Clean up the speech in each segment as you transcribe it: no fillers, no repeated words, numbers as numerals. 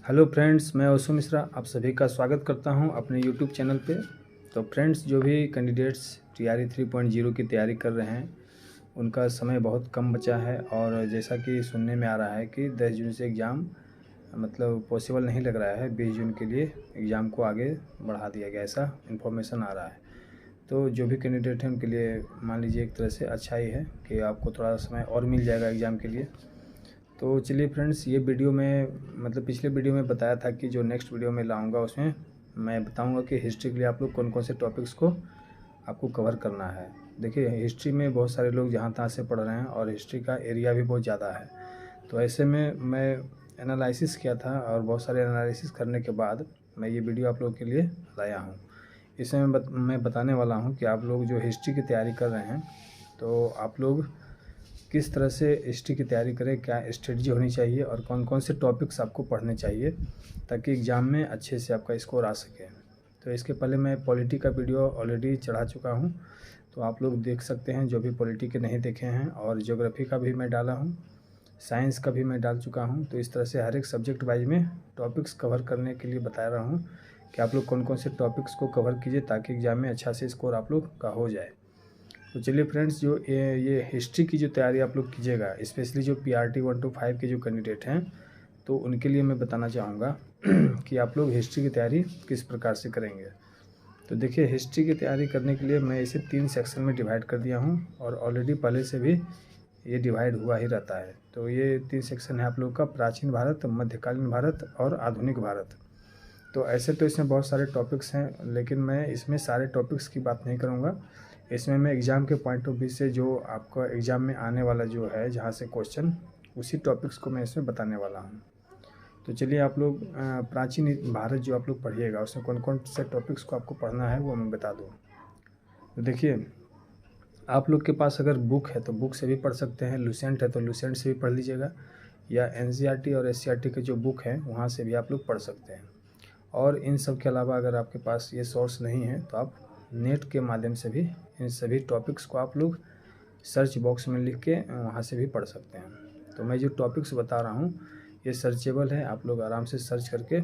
Hello friends, मैं ओशो मिश्रा आप सभी का स्वागत करता हूं अपने यूट्यूब चैनल पे। तो फ्रेंड्स, जो भी कैंडिडेट्स टीआरई 3.0 की तैयारी कर रहे हैं उनका समय बहुत कम बचा है और जैसा कि सुनने में आ रहा है कि 10 जून से एग्ज़ाम मतलब पॉसिबल नहीं लग रहा है। 20 जून के लिए एग्ज़ाम को आगे बढ़ा दिया गया, ऐसा इन्फॉर्मेशन आ रहा है। तो जो भी कैंडिडेट हैं उनके लिए मान लीजिए एक तरह से अच्छा ही है कि आपको थोड़ा समय और मिल जाएगा एग्ज़ाम के लिए। तो चलिए फ्रेंड्स, ये वीडियो में मतलब पिछले वीडियो में बताया था कि जो नेक्स्ट वीडियो में लाऊंगा उसमें मैं बताऊंगा कि हिस्ट्री के लिए आप लोग कौन कौन से टॉपिक्स को आपको कवर करना है। देखिए, हिस्ट्री में बहुत सारे लोग जहाँ तहाँ से पढ़ रहे हैं और हिस्ट्री का एरिया भी बहुत ज़्यादा है। तो ऐसे में मैं एनालिसिस किया था और बहुत सारे एनालिसिस करने के बाद मैं ये वीडियो आप लोग के लिए लाया हूँ। इसमें मैं बताने वाला हूँ कि आप लोग जो हिस्ट्री की तैयारी कर रहे हैं तो आप लोग किस तरह से हिस्ट्री की तैयारी करें, क्या स्ट्रेटजी होनी चाहिए और कौन कौन से टॉपिक्स आपको पढ़ने चाहिए ताकि एग्ज़ाम में अच्छे से आपका स्कोर आ सके। तो इसके पहले मैं पॉलिटी का वीडियो ऑलरेडी चढ़ा चुका हूं, तो आप लोग देख सकते हैं जो भी पॉलिटी के नहीं देखे हैं। और ज्योग्राफी का भी मैं डाला हूं, साइंस का भी मैं डाल चुका हूं। तो इस तरह से हर एक सब्जेक्ट वाइज में टॉपिक्स कवर करने के लिए बता रहा हूँ कि आप लोग कौन कौन से टॉपिक्स को कवर कीजिए ताकि एग्ज़ाम में अच्छा से स्कोर आप लोग का हो जाए। तो चलिए फ्रेंड्स, जो ये हिस्ट्री की जो तैयारी आप लोग कीजिएगा, स्पेशली जो PRT 1 to 5 के जो कैंडिडेट हैं, तो उनके लिए मैं बताना चाहूँगा कि आप लोग हिस्ट्री की तैयारी किस प्रकार से करेंगे। तो देखिए, हिस्ट्री की तैयारी करने के लिए मैं इसे 3 सेक्शन में डिवाइड कर दिया हूँ और ऑलरेडी पहले से भी ये डिवाइड हुआ ही रहता है। तो ये 3 सेक्शन है आप लोग का: प्राचीन भारत, मध्यकालीन भारत और आधुनिक भारत। तो ऐसे तो इसमें बहुत सारे टॉपिक्स हैं, लेकिन मैं इसमें सारे टॉपिक्स की बात नहीं करूँगा। इसमें मैं एग्ज़ाम के पॉइंट ऑफ व्यू से जो आपका एग्ज़ाम में आने वाला जो है, जहाँ से क्वेश्चन, उसी टॉपिक्स को मैं इसमें बताने वाला हूँ। तो चलिए, आप लोग प्राचीन भारत जो आप लोग पढ़िएगा उसमें कौन कौन से टॉपिक्स को आपको पढ़ना है वो मैं बता दूँ। तो देखिए, आप लोग के पास अगर बुक है तो बुक से भी पढ़ सकते हैं, लुसेंट है तो लुसेंट से भी पढ़ लीजिएगा, या NCERT और SCERT के जो बुक हैं वहाँ से भी आप लोग पढ़ सकते हैं। और इन सब के अलावा अगर आपके पास ये सोर्स नहीं है तो आप नेट के माध्यम से भी इन सभी टॉपिक्स को आप लोग सर्च बॉक्स में लिख के वहाँ से भी पढ़ सकते हैं। तो मैं जो टॉपिक्स बता रहा हूँ ये सर्चेबल है, आप लोग आराम से सर्च करके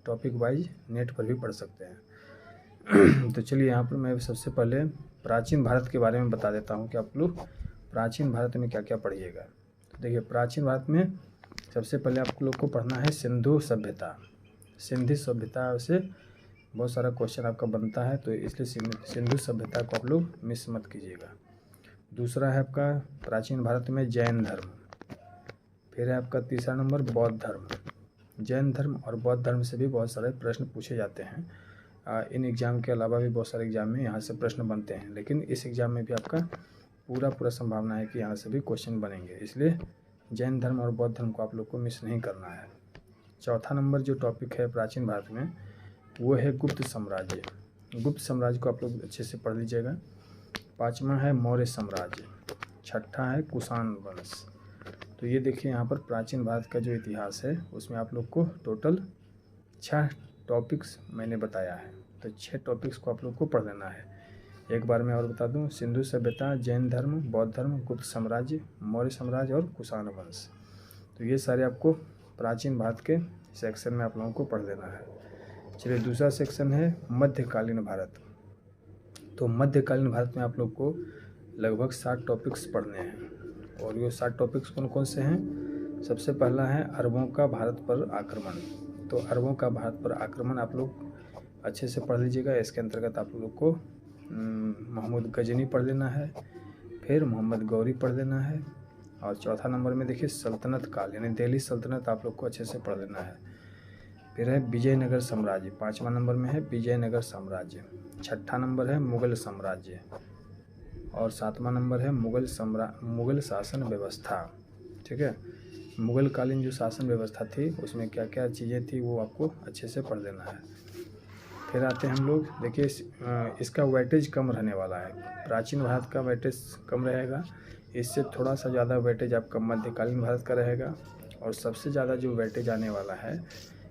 टॉपिक वाइज नेट पर भी पढ़ सकते हैं। तो चलिए, यहाँ पर मैं सबसे पहले प्राचीन भारत के बारे में बता देता हूँ कि आप लोग प्राचीन भारत में क्या क्या पढ़िएगा। तो देखिए, प्राचीन भारत में सबसे पहले आप लोग को पढ़ना है सिंधु सभ्यता। सिंधु सभ्यता से बहुत सारा क्वेश्चन आपका बनता है, तो इसलिए सिंधु सभ्यता को आप लोग मिस मत कीजिएगा। दूसरा है आपका प्राचीन भारत में जैन धर्म। फिर है आपका तीसरा नंबर बौद्ध धर्म। जैन धर्म और बौद्ध धर्म से भी बहुत सारे प्रश्न पूछे जाते हैं। इन एग्ज़ाम के अलावा भी बहुत सारे एग्ज़ाम में यहाँ से प्रश्न बनते हैं, लेकिन इस एग्ज़ाम में भी आपका पूरा संभावना है कि यहाँ से भी क्वेश्चन बनेंगे, इसलिए जैन धर्म और बौद्ध धर्म को आप लोग को मिस नहीं करना है। चौथा नंबर जो टॉपिक है प्राचीन भारत में वो है गुप्त साम्राज्य। गुप्त साम्राज्य को आप लोग अच्छे से पढ़ लीजिएगा। पाँचवा है मौर्य साम्राज्य। छठा है कुषाण वंश। तो ये देखिए, यहाँ पर प्राचीन भारत का जो इतिहास है उसमें आप लोग को टोटल 6 टॉपिक्स मैंने बताया है। तो 6 टॉपिक्स को आप लोग को पढ़ लेना है। एक बार मैं और बता दूँ: सिंधु सभ्यता, जैन धर्म, बौद्ध धर्म, गुप्त साम्राज्य, मौर्य साम्राज्य और कुषाण वंश। तो ये सारे आपको प्राचीन भारत के सेक्शन में आप लोगों को पढ़ लेना है। चलिए, दूसरा सेक्शन है मध्यकालीन भारत। तो मध्यकालीन भारत में आप लोग को लगभग 60 टॉपिक्स पढ़ने हैं। और ये 60 टॉपिक्स कौन कौन से हैं? सबसे पहला है अरबों का भारत पर आक्रमण। तो अरबों का भारत पर आक्रमण आप लोग अच्छे से पढ़ लीजिएगा। इसके अंतर्गत आप लोग को मोहम्मद गजनी पढ़ लेना है, फिर मोहम्मद गौरी पढ़ लेना है, और चौथा नंबर में देखिए सल्तनत काल यानी दिल्ली सल्तनत आप लोग को अच्छे से पढ़ लेना है। फिर है विजयनगर साम्राज्य। 5वां नंबर में है विजयनगर साम्राज्य। 6ठा नंबर है मुगल साम्राज्य। और 7वां नंबर है मुगल शासन व्यवस्था। ठीक है, मुगल कालीन जो शासन व्यवस्था थी उसमें क्या क्या चीज़ें थी वो आपको अच्छे से पढ़ लेना है। फिर आते हैं हम लोग, देखिए इसका वेटेज कम रहने वाला है। प्राचीन भारत का वेटेज कम रहेगा, इससे थोड़ा सा ज़्यादा वेटेज आपका मध्यकालीन भारत का रहेगा। और सबसे ज़्यादा जो वेटेज आने वाला है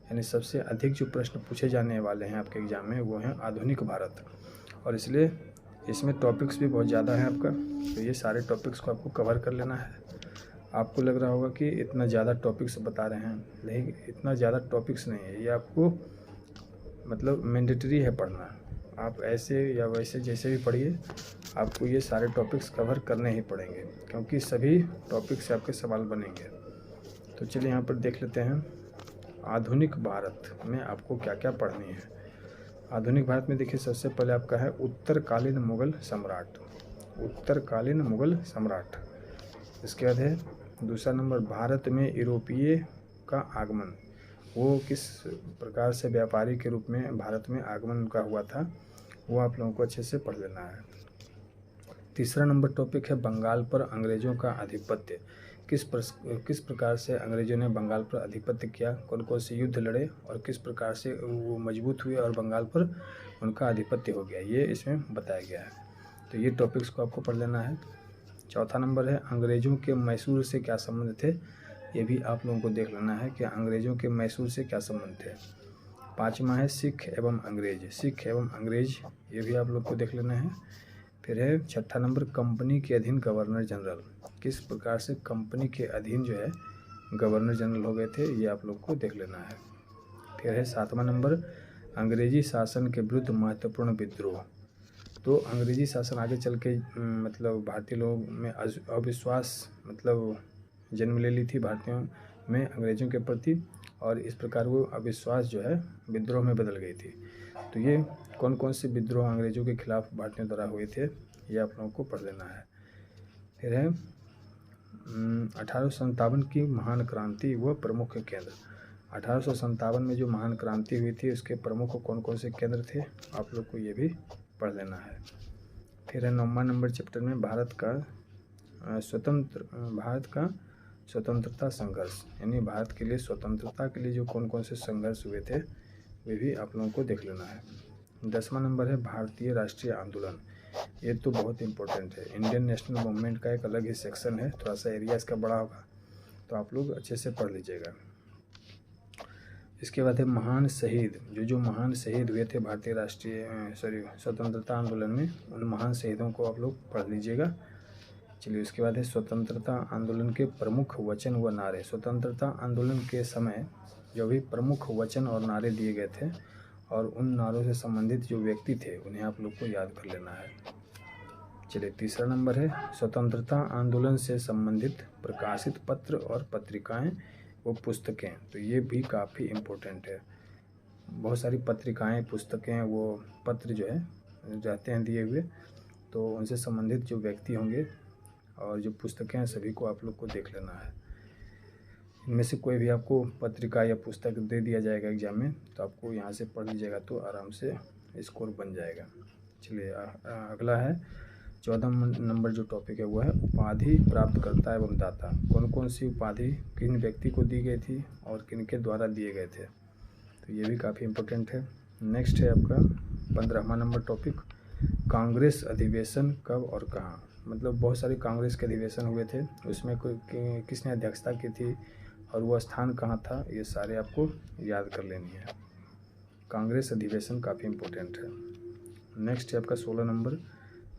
यानी सबसे अधिक जो प्रश्न पूछे जाने वाले हैं आपके एग्ज़ाम में वो हैं आधुनिक भारत। और इसलिए इसमें टॉपिक्स भी बहुत ज़्यादा हैं आपका। तो ये सारे टॉपिक्स को आपको कवर कर लेना है। आपको लग रहा होगा कि इतना ज़्यादा टॉपिक्स बता रहे हैं, लेकिन इतना ज़्यादा टॉपिक्स नहीं है, ये आपको मतलब मैंडेटरी है पढ़ना। आप ऐसे या वैसे जैसे भी पढ़िए, आपको ये सारे टॉपिक्स कवर करने ही पड़ेंगे, क्योंकि सभी टॉपिक से आपके सवाल बनेंगे। तो चलिए यहाँ पर देख लेते हैं आधुनिक भारत में आपको क्या क्या पढ़नी है। आधुनिक भारत में देखिए, सबसे पहले आपका है उत्तरकालीन मुगल सम्राट, उत्तरकालीन मुगल सम्राट। इसके बाद है दूसरा नंबर, भारत में यूरोपीय का आगमन, वो किस प्रकार से व्यापारी के रूप में भारत में आगमन उनका हुआ था, वो आप लोगों को अच्छे से पढ़ लेना है। तीसरा नंबर टॉपिक है बंगाल पर अंग्रेज़ों का आधिपत्य, किस प्रकार से अंग्रेज़ों ने बंगाल पर आधिपत्य किया, कौन कौन से युद्ध लड़े और किस प्रकार से वो मजबूत हुए और बंगाल पर उनका आधिपत्य हो गया, ये इसमें बताया गया है। तो ये टॉपिक्स को आपको पढ़ लेना है। चौथा नंबर है अंग्रेज़ों के मैसूर से क्या संबंध थे, ये भी आप लोगों को देख लेना है कि अंग्रेज़ों के मैसूर से क्या संबंध थे। पाँचवा है सिख एवं अंग्रेज, सिख एवं अंग्रेज, ये भी आप लोग को देख लेना है। फिर है छठा नंबर कंपनी के अधीन गवर्नर जनरल, किस प्रकार से कंपनी के अधीन जो है गवर्नर जनरल हो गए थे, ये आप लोग को देख लेना है। फिर है सातवां नंबर अंग्रेजी शासन के विरुद्ध महत्वपूर्ण विद्रोह, तो अंग्रेजी शासन आगे चल के मतलब भारतीय लोगों में अविश्वास मतलब जन्म ले ली थी भारतीयों में अंग्रेज़ों के प्रति, और इस प्रकार वो अविश्वास जो है विद्रोह में बदल गई थी। तो ये कौन कौन से विद्रोह अंग्रेज़ों के खिलाफ भारतीयों द्वारा हुए थे, ये आप लोगों को पढ़ लेना है। फिर है 1857 की महान क्रांति व प्रमुख केंद्र, 1857 में जो महान क्रांति हुई थी उसके प्रमुख कौन कौन से केंद्र थे, आप लोग को ये भी पढ़ लेना है। फिर है 9वां नंबर चैप्टर में भारत का स्वतंत्रता संघर्ष, यानी भारत के लिए स्वतंत्रता के लिए जो कौन कौन से संघर्ष हुए थे वे भी आप लोगों को देख लेना है। 10वां नंबर है भारतीय राष्ट्रीय आंदोलन, ये तो बहुत इंपॉर्टेंट है, इंडियन नेशनल मूवमेंट का एक अलग ही सेक्शन है, थोड़ा सा एरिया इसका बड़ा होगा, तो आप लोग अच्छे से पढ़ लीजिएगा। इसके बाद है महान शहीद, जो महान शहीद हुए थे भारतीय स्वतंत्रता आंदोलन में, उन महान शहीदों को आप लोग पढ़ लीजिएगा। चलिए, उसके बाद है स्वतंत्रता आंदोलन के प्रमुख वचन व नारे, स्वतंत्रता आंदोलन के समय जो भी प्रमुख वचन और नारे दिए गए थे और उन नारों से संबंधित जो व्यक्ति थे उन्हें आप लोग को याद कर लेना है। चलिए, तीसरा नंबर है स्वतंत्रता आंदोलन से संबंधित प्रकाशित पत्र और पत्रिकाएं व पुस्तकें, तो ये भी काफ़ी इम्पोर्टेंट है। बहुत सारी पत्रिकाएं, पुस्तकें, वो पत्र जो है जाते हैं दिए हुए, तो उनसे संबंधित जो व्यक्ति होंगे और जो पुस्तकें हैं सभी को आप लोग को देख लेना है। इनमें से कोई भी आपको पत्रिका या पुस्तक दे दिया जाएगा एग्जाम में, तो आपको यहाँ से पढ़ लीजिएगा तो आराम से स्कोर बन जाएगा। चलिए, अगला है 14 नंबर जो टॉपिक है वो है उपाधि प्राप्तकर्ता एवं दाता, कौन कौन सी उपाधि किन व्यक्ति को दी गई थी और किन के द्वारा दिए गए थे, तो ये भी काफ़ी इम्पोर्टेंट है। नेक्स्ट है आपका 15वां नंबर टॉपिक कांग्रेस अधिवेशन कब और कहाँ, मतलब बहुत सारे कांग्रेस के अधिवेशन हुए थे, उसमें किसने अध्यक्षता की थी और वह स्थान कहाँ था, ये सारे आपको याद कर लेनी है। कांग्रेस अधिवेशन काफ़ी इम्पोर्टेंट है। नेक्स्ट है आपका 16 नंबर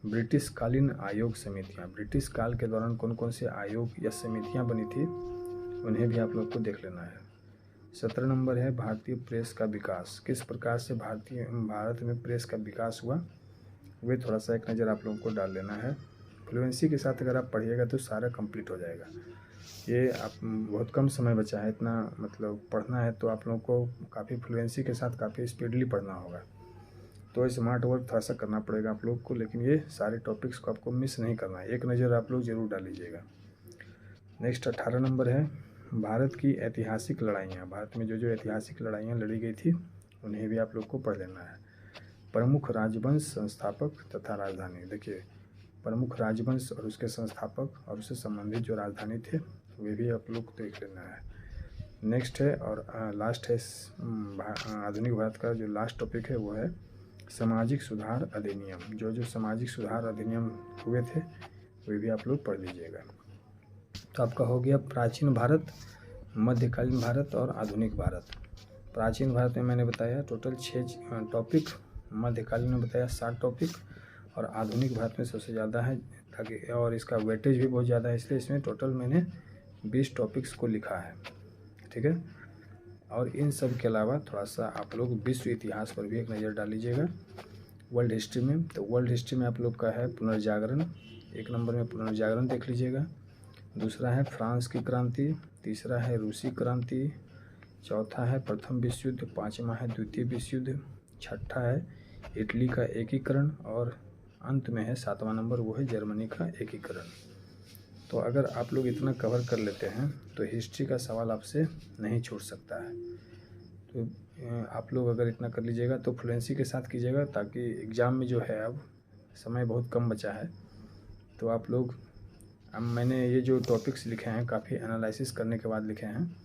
ब्रिटिश कालीन आयोग समितियाँ, ब्रिटिश काल के दौरान कौन कौन से आयोग या समितियाँ बनी थी, उन्हें भी आप लोग को देख लेना है। 17 नंबर है भारतीय प्रेस का विकास, किस प्रकार से भारत में प्रेस का विकास हुआ, वे थोड़ा सा एक नज़र आप लोगों को डाल लेना है। फ्लुएंसी के साथ अगर आप पढ़िएगा तो सारा कंप्लीट हो जाएगा। ये आप बहुत कम समय बचा है, इतना मतलब पढ़ना है, तो आप लोगों को काफ़ी फ्लुएंसी के साथ काफ़ी स्पीडली पढ़ना होगा, तो स्मार्ट वर्क थोड़ा सा करना पड़ेगा आप लोग को, लेकिन ये सारे टॉपिक्स को आपको मिस नहीं करना है, एक नज़र आप लोग ज़रूर डाल लीजिएगा। नेक्स्ट 18 नंबर है भारत की ऐतिहासिक लड़ाइयाँ, भारत में जो ऐतिहासिक लड़ाइयाँ लड़ी गई थी उन्हें भी आप लोग को पढ़ लेना है। प्रमुख राजवंश संस्थापक तथा राजधानी, देखिए प्रमुख राजवंश और उसके संस्थापक और उससे संबंधित जो राजधानी थे वे भी आप लोग देख लेना है। नेक्स्ट है और लास्ट है आधुनिक भारत का जो लास्ट टॉपिक है वो है सामाजिक सुधार अधिनियम, जो सामाजिक सुधार अधिनियम हुए थे वे भी आप लोग पढ़ लीजिएगा। तो आपका हो गया प्राचीन भारत, मध्यकालीन भारत और आधुनिक भारत। प्राचीन भारत में मैंने बताया टोटल 6 टॉपिक, मध्यकालीन में बताया 7 टॉपिक और आधुनिक भारत में सबसे ज़्यादा है, ताकि और इसका वेटेज भी बहुत ज़्यादा है, इसलिए इसमें टोटल मैंने 20 टॉपिक्स को लिखा है, ठीक है। और इन सब के अलावा थोड़ा सा आप लोग विश्व इतिहास पर भी एक नज़र डाल लीजिएगा। वर्ल्ड हिस्ट्री में, तो वर्ल्ड हिस्ट्री में आप लोग का है पुनर्जागरण, 1 नंबर में पुनर्जागरण देख लीजिएगा। दूसरा है फ्रांस की क्रांति, तीसरा है रूसी क्रांति, चौथा है प्रथम विश्व युद्ध, पाँचवा है द्वितीय विश्व युद्ध, छठा है इटली का एकीकरण और अंत में है 7वां नंबर, वो है जर्मनी का एकीकरण। तो अगर आप लोग इतना कवर कर लेते हैं तो हिस्ट्री का सवाल आपसे नहीं छूट सकता है। तो आप लोग अगर इतना कर लीजिएगा तो फ्लुएंसी के साथ कीजिएगा, ताकि एग्ज़ाम में जो है अब समय बहुत कम बचा है। तो आप लोग, अब मैंने ये जो टॉपिक्स लिखे हैं काफ़ी एनालिसिस करने के बाद लिखे हैं,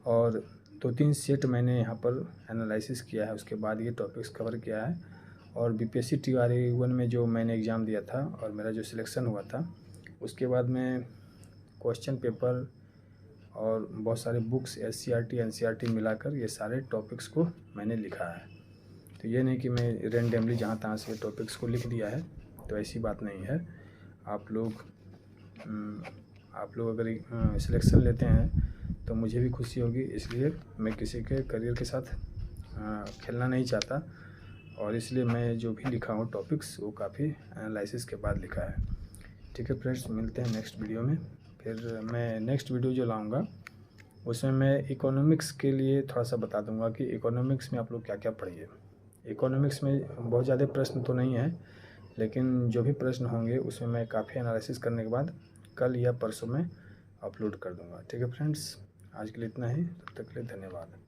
और 2-3 सेट मैंने यहाँ पर एनालिसिस किया है, उसके बाद ये टॉपिक्स कवर किया है। और बीपीएससी टीआरई 1 में जो मैंने एग्ज़ाम दिया था और मेरा जो सिलेक्शन हुआ था, उसके बाद मैं क्वेश्चन पेपर और बहुत सारे बुक्स एससीईआरटी एनसीईआरटी मिलाकर ये सारे टॉपिक्स को मैंने लिखा है। तो ये नहीं कि मैं रेंडमली जहाँ तहाँ से टॉपिक्स को लिख दिया है, तो ऐसी बात नहीं है। आप लोग अगर सिलेक्शन लेते हैं तो मुझे भी खुशी होगी, इसलिए मैं किसी के करियर के साथ खेलना नहीं चाहता, और इसलिए मैं जो भी लिखा हूँ टॉपिक्स वो काफ़ी एनालिसिस के बाद लिखा है। ठीक है फ्रेंड्स, मिलते हैं नेक्स्ट वीडियो में। फिर मैं नेक्स्ट वीडियो जो लाऊंगा उसमें मैं इकोनॉमिक्स के लिए थोड़ा सा बता दूंगा कि इकोनॉमिक्स में आप लोग क्या क्या पढ़िए। इकोनॉमिक्स में बहुत ज़्यादा प्रश्न तो नहीं है, लेकिन जो भी प्रश्न होंगे उसमें मैं काफ़ी एनालिसिस करने के बाद कल या परसों में अपलोड कर दूंगा। ठीक है फ्रेंड्स, आज के लिए इतना ही, तब तक के लिए धन्यवाद।